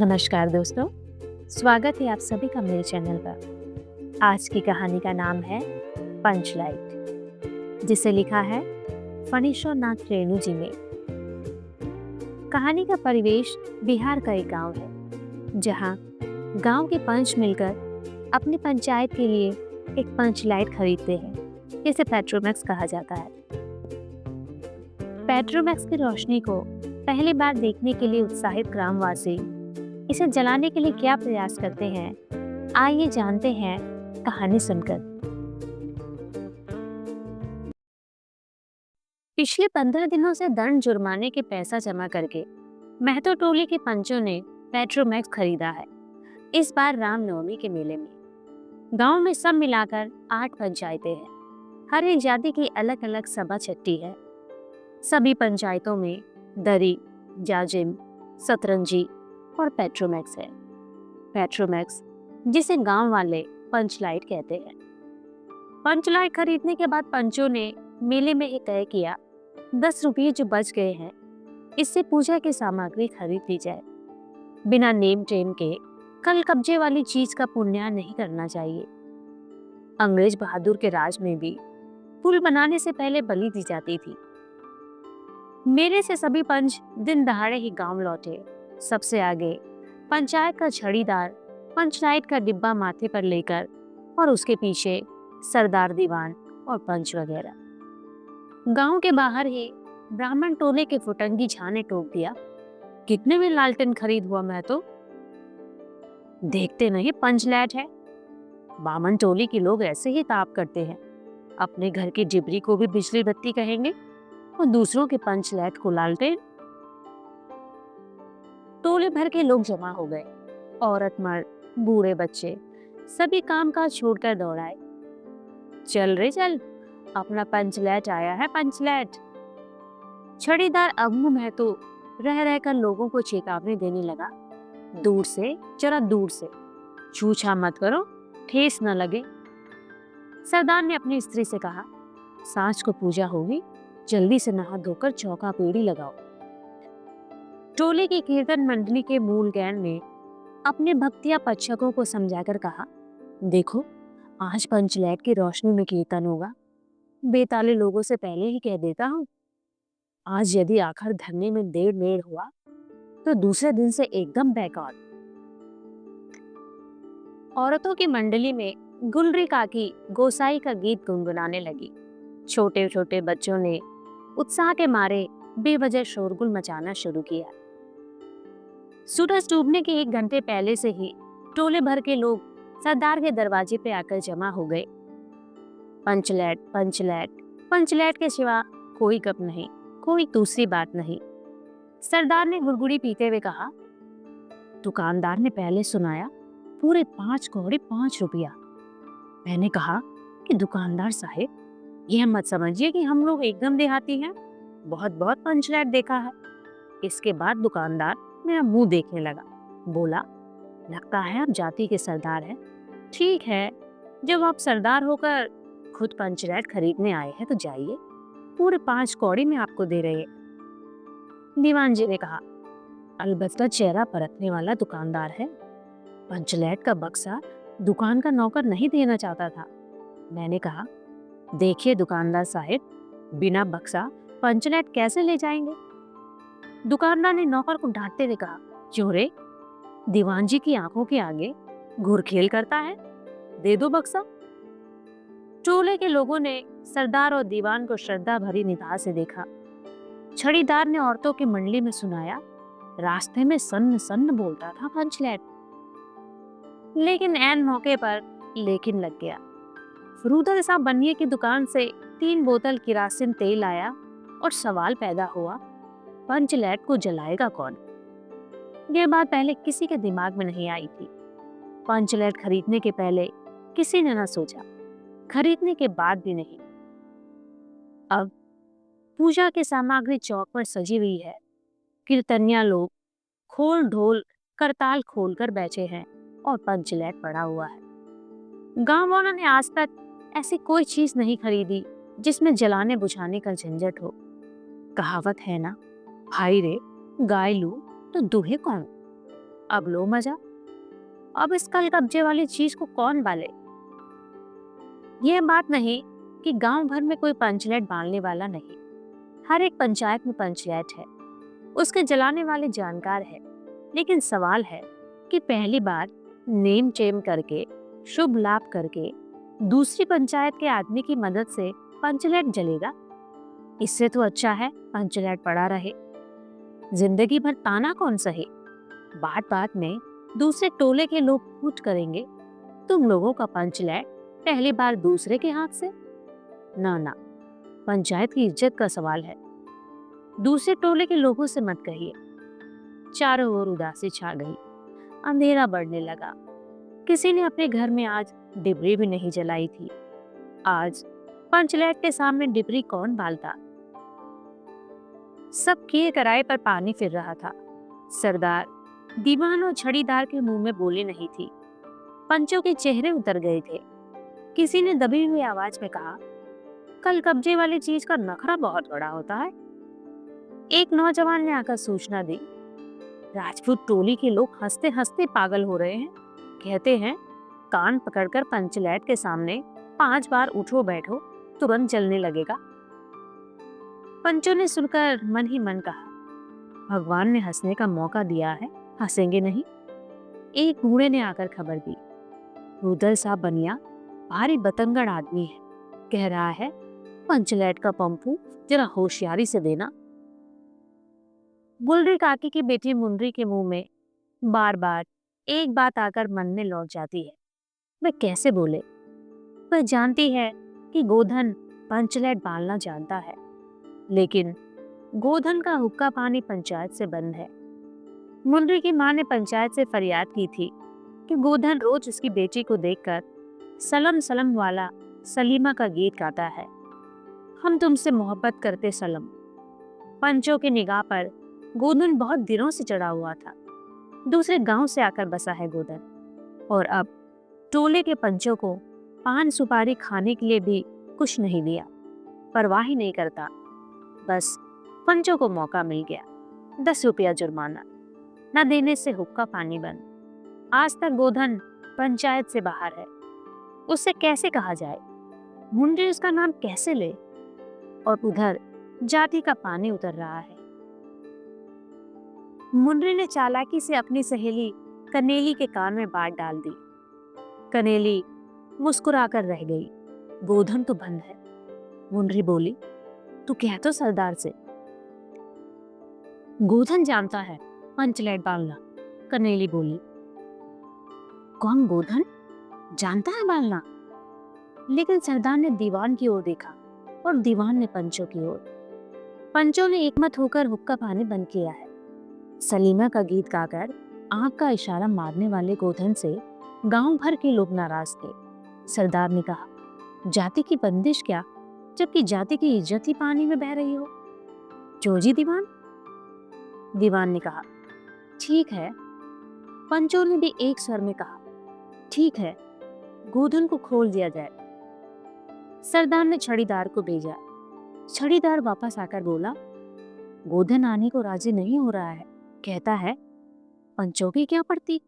नमस्कार दोस्तों, स्वागत है आप सभी का मेरे चैनल पर। आज की कहानी का नाम है पंच लाइट, जिसे लिखा है फणीश्वर नाथ रेणु जी ने। कहानी का परिवेश बिहार का एक गांव है, जहां गांव के पंच मिलकर अपनी पंचायत के लिए एक पंच लाइट खरीदते हैं, जिसे पेट्रोमैक्स कहा जाता है। पेट्रोमैक्स की रोशनी को पहली बार देखने के लिए उत्साहित ग्रामवासी इसे जलाने के लिए क्या प्रयास करते हैं, आइए जानते हैं कहानी सुनकर। पिछले 15 दिनों से दंड जुर्माने के पैसा जमा करके महतो टोली के पंचों ने पेट्रोमैक्स खरीदा है। इस बार रामनवमी के मेले में गांव में सब मिलाकर 8 पंचायतें हैं। हर एक जाति की अलग अलग सभा छट्टी है। सभी पंचायतों में दरी, जाजिम, सतरंजी और पेट्रोमैक्स है। पेट्रोमैक्स, जिसे गांव वाले पंच लाइट कहते हैं। पंच लाइट खरीदने के बाद पंचों ने मेले में ही तय किया 10 रुपये जो बच गए हैं, इससे पूजा की सामग्री खरीद ली जाए। बिना नेम टेम के कल कब्जे वाली चीज का पुण्य नहीं करना चाहिए। अंग्रेज बहादुर के राज में भी पुल बनाने से पहले बलि दी जाती थी। मेले से सभी पंच दिन दहाड़े ही गांव लौटे। सबसे आगे पंचायत का छड़ीदार पंचलाइट का डिब्बा माथे पर लेकर, और उसके पीछे सरदार दीवान और पंच वगैरह। गांव के बाहर ही ब्राह्मण टोले के फुटंगी झा ने टोक दिया, कितने में लालटेन खरीद हुआ? मैं तो देखते नहीं पंच लाइट है। बामन टोली के लोग ऐसे ही ताप करते हैं, अपने घर की डिबरी को भी बिजली बत्ती कहेंगे और दूसरों के पंच लाइट को लालटेन। टोले भर के लोग जमा हो गए। औरत, मर्द, बूढ़े, बच्चे सभी काम काज छोड़कर दौड़ाए। चल रे चल, अपना पंचलैट आया है, पंचलैट। छड़ीदार अबू महतो रह रहकर लोगों को चेतावनी देने लगा, दूर से, जरा दूर से, छूछा मत करो, ठेस न लगे। सरदार ने अपनी स्त्री से कहा, सांझ को पूजा होगी, जल्दी से नहा धोकर चौका पेड़ी लगाओ। टोले की कीर्तन मंडली के मूल ज्ञान ने अपने भक्तिया पक्षकों को समझाकर कहा, देखो आज पंचलैट की रोशनी में कीर्तन होगा। बेताले लोगों से पहले ही कह देता हूँ, आज यदि आखिर धरने में देर मेड़ हुआ तो दूसरे दिन से एकदम बेकार। औरतों की मंडली में गुलरी काकी गोसाई का गीत गुनगुनाने लगी। छोटे छोटे बच्चों ने उत्साह के मारे बेवजह शोरगुल मचाना शुरू किया। सूरज डूबने के 1 घंटे पहले से ही टोले भर के लोग सरदार के दरवाजे पे आकर जमा हो गए। पंचलैट, पंचलैट, पंचलैट के सिवा कोई गप नहीं, कोई दूसरी बात नहीं। सरदार ने गुड़गुड़ी पीते हुए कहा, दुकानदार ने पहले सुनाया पूरे 5 कौड़ी 5 रुपया। मैंने कहा कि दुकानदार साहब, यह मत समझिए कि हम लोग एकदम देहाती हैं, बहुत बहुत पंचलैट देखा है। इसके बाद दुकानदार मेरा मुंह देखने लगा, बोला, लगता है आप जाति के सरदार हैं। ठीक है, जब आप सरदार होकर खुद पंचलैट खरीदने आए हैं तो जाइए, पूरे 5 कौड़ी में आपको दे रहे हैं। दीवान जी ने कहा, अलबत्ता चेहरा परखने वाला दुकानदार है, पंचलैट का बक्सा दुकान का नौकर नहीं देना चाहता था। मैंने कहा, देखिए दुकानदार साहब, बिना बक्सा पंचलैट कैसे ले जाएंगे? दुकानदार ने नौकर को डांटते हुए कहा, क्यों रे, दीवान जी की आंखों के आगे घुरखेल करता है, दे दो बक्सा। टोले के लोगों ने सरदार और दीवान को श्रद्धा भरी निगाह से देखा। छड़ीदार ने औरतों की मंडली में सुनाया, रास्ते में सन्न सन्न बोलता था पंचलैट। लेकिन ऐन मौके पर लेकिन लग गया। फरूदर साहब बनिए की दुकान से 3 बोतल किरासिन तेल आया और सवाल पैदा हुआ, पंचलैट को जलाएगा कौन? यह बात पहले किसी के दिमाग में नहीं आई थी। पंचलैट खरीदने के पहले किसी ने न सोचा, खरीदने के बाद भी नहीं। अब पूजा की सामग्री चौक पर सजी हुई है। कीर्तनिया लोग खोल ढोल करताल खोलकर बैठे हैं और पंचलैट पड़ा हुआ है। गांव वालों ने आज तक ऐसी कोई चीज नहीं खरीदी जिसमें जलाने बुझाने का झंझट हो। कहावत है ना, हाय रे गाय लू तो दूहे कौन। अब लो मजा। अब इस कल कब्जे वाली चीज को कौन बाले? यह बात नहीं कि गांव भर में कोई पंचलेट बांधने वाला नहीं। हर एक पंचायत में पंचलेट है, उसके जलाने वाले जानकार है। लेकिन सवाल है कि पहली बार नेम चेम करके, शुभ लाभ करके, दूसरी पंचायत के आदमी की मदद से पंचलेट जलेगा। इससे तो अच्छा है पंचलेट पड़ा रहे, जिंदगी भर ताना कौन सहे। बात बात में दूसरे टोले के लोग फूट करेंगे, तुम लोगों का पंचलेट पहली बार दूसरे के हाथ से। ना ना, पंचायत की इज्जत का सवाल है, दूसरे टोले के लोगों से मत कहिए। चारों ओर उदासी छा गई, अंधेरा बढ़ने लगा। किसी ने अपने घर में आज डिबरी भी नहीं जलाई थी। आज पंचलेट के सामने डिबरी कौन बालता? सब किए कराए पर पानी फिर रहा था। सरदार, दीवान और छड़ीदार के मुंह में बोली नहीं थी। पंचों के चेहरे उतर गए थे। किसी ने दबी हुई आवाज में कहा, कल कब्जे वाली चीज का नखरा बहुत बड़ा होता है। एक नौजवान ने आकर सूचना दी, राजपूत टोली के लोग हंसते हंसते पागल हो रहे हैं। कहते हैं कान पकड़कर पंचलेट के सामने 5 बार उठो बैठो, तुरंत जलने लगेगा। पंचों ने सुनकर मन ही मन कहा, भगवान ने हंसने का मौका दिया है, हंसेंगे नहीं। एक बूढ़े ने आकर खबर दी, रुदल साहब बनिया भारी बतंगड़ आदमी है, कह रहा है पंचलेट का पंपू जरा होशियारी से देना। गुलरी काकी की बेटी मुंडरी के मुंह में बार बार एक बात आकर मन में लौट जाती है। वह कैसे बोले? वह जानती है कि गोधन पंचलेट बालना जानता है, लेकिन गोधन का हुक्का पानी पंचायत से बंद है। मुंडरी की मां ने पंचायत से फरियाद की थी कि गोधन रोज उसकी बेटी को देखकर सलम सलम वाला सलीमा का गीत गाता है, हम तुमसे मोहब्बत करते सलम। पंचों की निगाह पर गोधन बहुत दिनों से चढ़ा हुआ था। दूसरे गांव से आकर बसा है गोधन, और अब टोले के पंचों को पान सुपारी खाने के लिए भी कुछ नहीं दिया। परवाह ही नहीं करता, बस पंचों को मौका मिल गया। 10 रुपया जुर्माना, न देने से हुक्का पानी बंद। आज तक गोधन पंचायत से बाहर है, उससे कैसे कहा जाए? मुंडे उसका नाम कैसे ले? और उधर जाति का पानी उतर रहा है। मुंडरी ने चालाकी से अपनी सहेली कनेली के कान में बात डाल दी। कनेली मुस्कुराकर रह गई। गोधन तो बंद है। मुंडरी बोली, तू कह तो सरदार से। गोधन जानता है पंचलेट बालना, कनेली बोली। कौन गोधन? जानता है बालना? लेकिन सरदार ने दीवान की ओर देखा और दीवान ने पंचों की ओर। पंचों ने एकमत होकर हुक्का पानी बंद किया है। सलीमा का गीत गाकर आंख का इशारा मारने वाले गोधन से गांव भर के लोग नाराज थे। सरदार ने कहा, जाति की बंदिश क्या, जबकि जाति की इज्जत ही पानी में बह रही हो। जोजी दीवान? दीवान ने कहा, ठीक है। पंचों ने भी एक स्वर में कहा, ठीक है, गोधन को खोल दिया जाए। सरदार ने छड़ीदार को भेजा। छड़ीदार वापस आकर बोला, गोधन आने को राजी नहीं हो रहा है, कहता है पंचों की क्या पड़ती,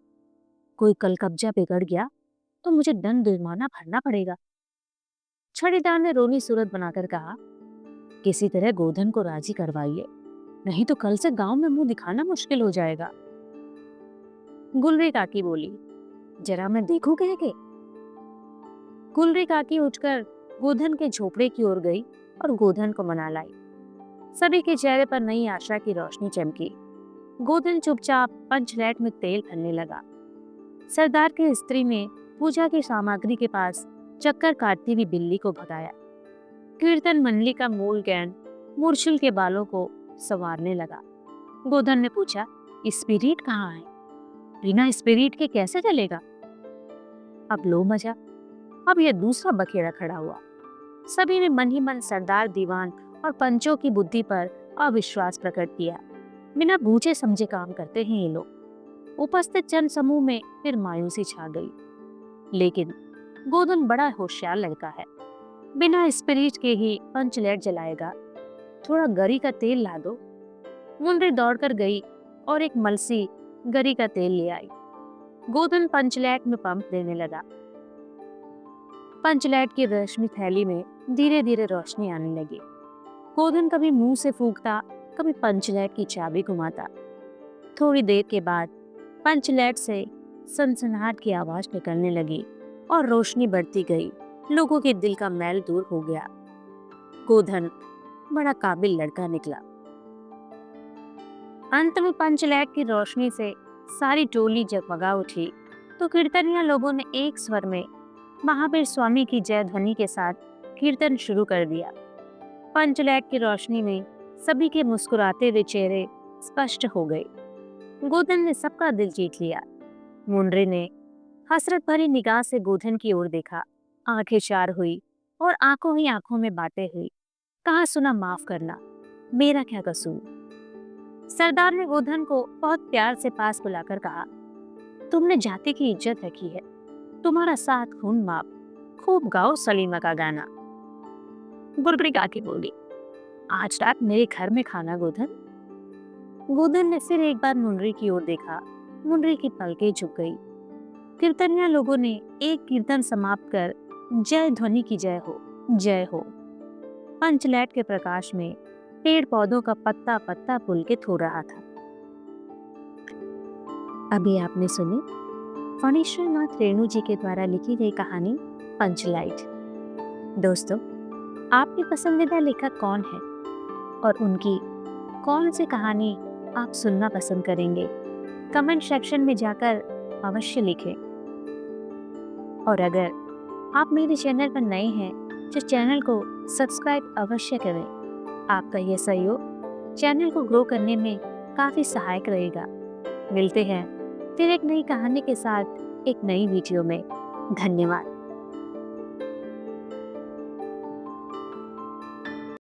कोई कल कब्जा बिगड़ गया तो मुझे दंड जुर्माना भरना पड़ेगा। छड़ीदार ने रोनी सूरत बनाकर कहा, किसी तरह गोधन को राजी करवाइए, नहीं तो कल से गांव में मुंह दिखाना मुश्किल हो जाएगा। गुलरी काकी बोली, जरा मैं देखूं कह के। गुलरी काकी उठकर गोधन के झोपड़े की ओर गई और गोधन को मना लाई। सभी के चेहरे पर नई आशा की रोशनी चमकी। गोधन चुपचाप पंचलेट में तेल भरने लगा। सरदार की स्त्री ने पूजा की सामग्री के पास चक्कर काटती हुई बिल्ली को भगाया। कीर्तन मंडली का मूल ज्ञान मूर्छिल के बालों को संवारने लगा। गोधन ने पूछा, स्पिरिट कहाँ है? बिना स्पिरिट के कैसे चलेगा? अब लो मजा। अब यह दूसरा बखेड़ा खड़ा हुआ। सभी ने मन ही मन सरदार, दीवान और पंचों की बुद्धि पर अविश्वास प्रकट किया। बिना बूझे समझे काम करते हैं ये लोग। उपस्थित जन समूह में फिर मायूसी छा गई। लेकिन गोधन बड़ा होशियार लड़का है, बिना स्पिरिट के ही पंचलेट जलाएगा। थोड़ा गरी का तेल ला दो। मुंडरी दौड़कर गई और एक मलसी गरी का तेल ले आई। गोधन पंचलैट में पंप देने लगा। पंचलैट की रेशमी थैली में धीरे धीरे रोशनी आने लगी। गोधन कभी मुंह से फूंकता, कभी पंचलैट की चाबी घुमाता। थोड़ी देर के बाद पंचलैट से सनसनाहट की आवाज निकलने लगी और रोशनी बढ़ती गई। लोगों के दिल का मैल दूर हो गया। गोधन बड़ा काबिल लड़का निकला। अंत में पंचलैट की रोशनी से सारी टोली जगमगा उठी तो कीर्तनिया लोगों ने एक स्वर में महावीर स्वामी की जय ध्वनि के साथ कीर्तन शुरू कर दिया। पंचलैट की रोशनी में सभी के मुस्कुराते हुए चेहरे स्पष्ट हो गए। गोधन ने सबका दिल जीत लिया। मुंडरी ने हसरत भरी निगाह से गोधन की ओर देखा। आंखें चार हुई और आंखों ही आंखों में बातें हुई। कहा, सुना माफ करना, मेरा क्या कसूर। सरदार ने गोधन को बहुत प्यार से पास बुलाकर कहा, तुमने जाति की इज्जत रखी है, तुम्हारा साथ खून माप, खूब गाओ सलीमा का गाना। गुलरी काकी बोली, आज रात मेरे घर में खाना गोधन। गोधन ने फिर एक बार मुंडरी की ओर देखा। मुंडरी की पलकें झुक गई। कीर्तनिया लोगों ने एक कीर्तन समाप्त कर जय ध्वनि की जय हो, जय हो। पंचलैट के प्रकाश में पेड़ पौधों का पत्ता पत्ता पुलकित हो रहा था। अभी आपने सुनी फणीश्वर नाथ रेणु जी के द्वारा लिखी गई कहानी पंचलाइट। दोस्तों, आपके पसंदीदा लेखक कौन है और उनकी कौन सी कहानी आप सुनना पसंद करेंगे? कमेंट सेक्शन में जाकर अवश्य लिखें। और अगर आप मेरे चैनल पर नए हैं तो चैनल को सब्सक्राइब अवश्य करें। आपका यह सहयोग चैनल को ग्रो करने में काफ़ी सहायक रहेगा। मिलते हैं फिर एक नई कहानी के साथ एक नई वीडियो में। धन्यवाद।